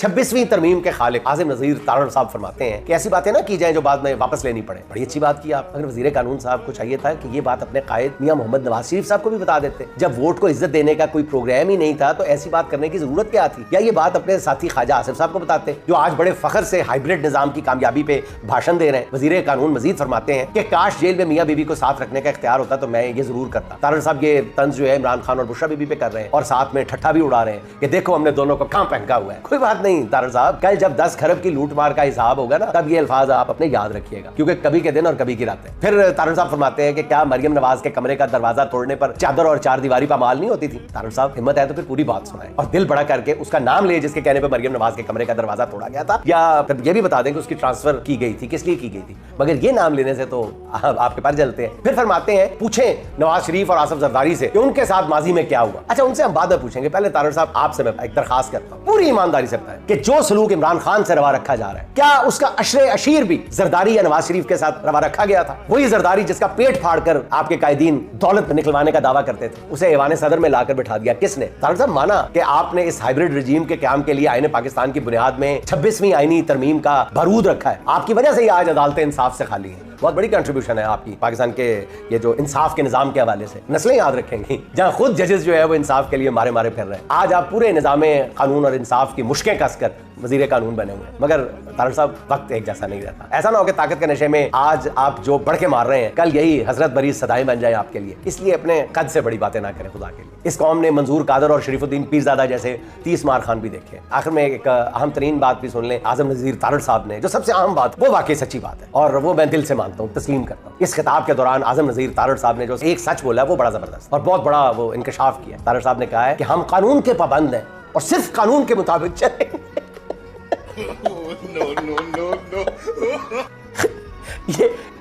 26वीं तरमीम के खालिक आज़म नज़ीर तारड़ साहब फरमाते हैं कि ऐसी बातें ना की जाए जो बाद में वापस लेनी पड़े। बड़ी अच्छी बात की आप, अगर वज़ीर कानून साहब को चाहिए था कि ये बात अपने कायद मियां मोहम्मद नवाज शरीफ साहब को भी बता देते। जब वोट को इज्जत देने का कोई प्रोग्राम ही नहीं था तो ऐसी बात करने की जरूरत क्या थी, या ये बात अपने साथी ख्वाजा आसिफ साहब को बताते जो आज बड़े फख्र से हाइब्रिड निजाम की कामयाबी पे भाषण दे रहे हैं। वज़ीर कानून मजीद फरमाते हैं कि काश जेल में मियां बीबी को साथ रखने का इख्तियार होता तो मैं ये जरूर करता। तारड़ साहब ये तंज जो है इमरान खान और बुशरा बीबी पे कर रहे हैं और साथ में ठट्ठा भी उड़ा रहे हैं कि देखो हमने दोनों को कहां पहनका हुआ है। कोई बात नहीं तारड़ साहब, कल जब 10 खरब की लूट मार का हिसाब होगा ना तब ये अल्फाज आप अपने याद रखिएगा, क्योंकि कभी के दिन और कभी की रातें। फिर तारड़ साहब फरमाते हैं कि क्या मरियम नवाज के कमरे का दरवाजा तोड़ने पर चादर और चार दीवारी पामाल नहीं होती थी। तारड़ साहब हिम्मत है तो फिर पूरी बात सुनाए और दिल बड़ा करके उसका नाम ले जिसके कहने पर मरियम नवाज के कमरे का दरवाजा तोड़ा गया था, या फिर ये भी बता दें कि उसकी ट्रांसफर की गई थी, किस लिए की गई थी। मगर ये नाम लेने से तो आपके पास जलते हैं। फिर फरमाते हैं पूछें नवाज शरीफ और आसिफ जरदारी से कि उनके साथ माजी में क्या हुआ। अच्छा उनसे हम बाद में पूछेंगे, पहले तारड़ साहब आपसे मैं एक दरखास्त करता हूं, पूरी ईमानदारी से बताएं कि जो सलूक इमरान खान से रवा रखा जा रहा है क्या उसका अशरे अशीर भी जरदारी या नवाज शरीफ के साथ रवा रखा गया था? वही जरदारी जिसका पेट फाड़कर आपके कायदीन दौलत निकलवाने का दावा करते थे, उसे ऐवान सदर में लाकर बिठा दिया किसने? तारड़ साहब माना कि आपने इस हाइब्रिड रजीम के क्याम के लिए आईने पाकिस्तान की बुनियाद में 26वीं आईनी तरमीम का बारूद रखा है। आपकी वजह से ही आज अदालतें इंसाफ से खाली हैं। बहुत बड़ी कंट्रीब्यूशन है आपकी पाकिस्तान के ये जो इंसाफ के निजाम के हवाले से। नस्लें याद रखेंगी जहां खुद जजेस जो है वो इंसाफ के लिए मारे मारे फिर रहे हैं। आज आप पूरे निजामे कानून और इंसाफ की मुश्कें कसकर वजीर कानून बने हुए हैं। मगर तारड़ साहब वक्त एक जैसा नहीं रहता। ऐसा ना हो कि ताकत के नशे में आज आप जो बढ़ के मार रहे हैं कल यही हजरत बरी सदाएं बन जाए आपके लिए। इसलिए अपने कद से बड़ी बातें ना करें खुदा के लिए। इस कौम ने मंजूर कादर और शरीफुद्दीन पीरजादा जैसे 30 मार खान भी देखे। आखिर में एक अहम तरीन बात भी सुन लें, आज़म नज़ीर तारड़ साहब ने जो सबसे अहम बात वो वाकई सच्ची बात है और वो मैं दिल से मानता हूँ, तस्लीम करता हूँ। इस खिताब के दौरान आज़म नज़ीर तारड़ साहब ने जो एक सच बोला वो बड़ा जबरदस्त और बहुत बड़ा वो इंकशाफ किया। तारड़ साहब ने कहा है कि हम कानून के पाबंद हैं और सिर्फ कानून के मुताबिक चलेंगे।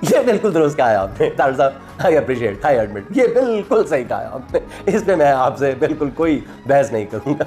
ये बिल्कुल दुरुस्त कहा है आपने तारड़ साहब, आई अप्रिशिएट, आई एडमिट, ये बिल्कुल सही कहा है आपने। इस पे मैं आपसे बिल्कुल कोई बहस नहीं करूंगा।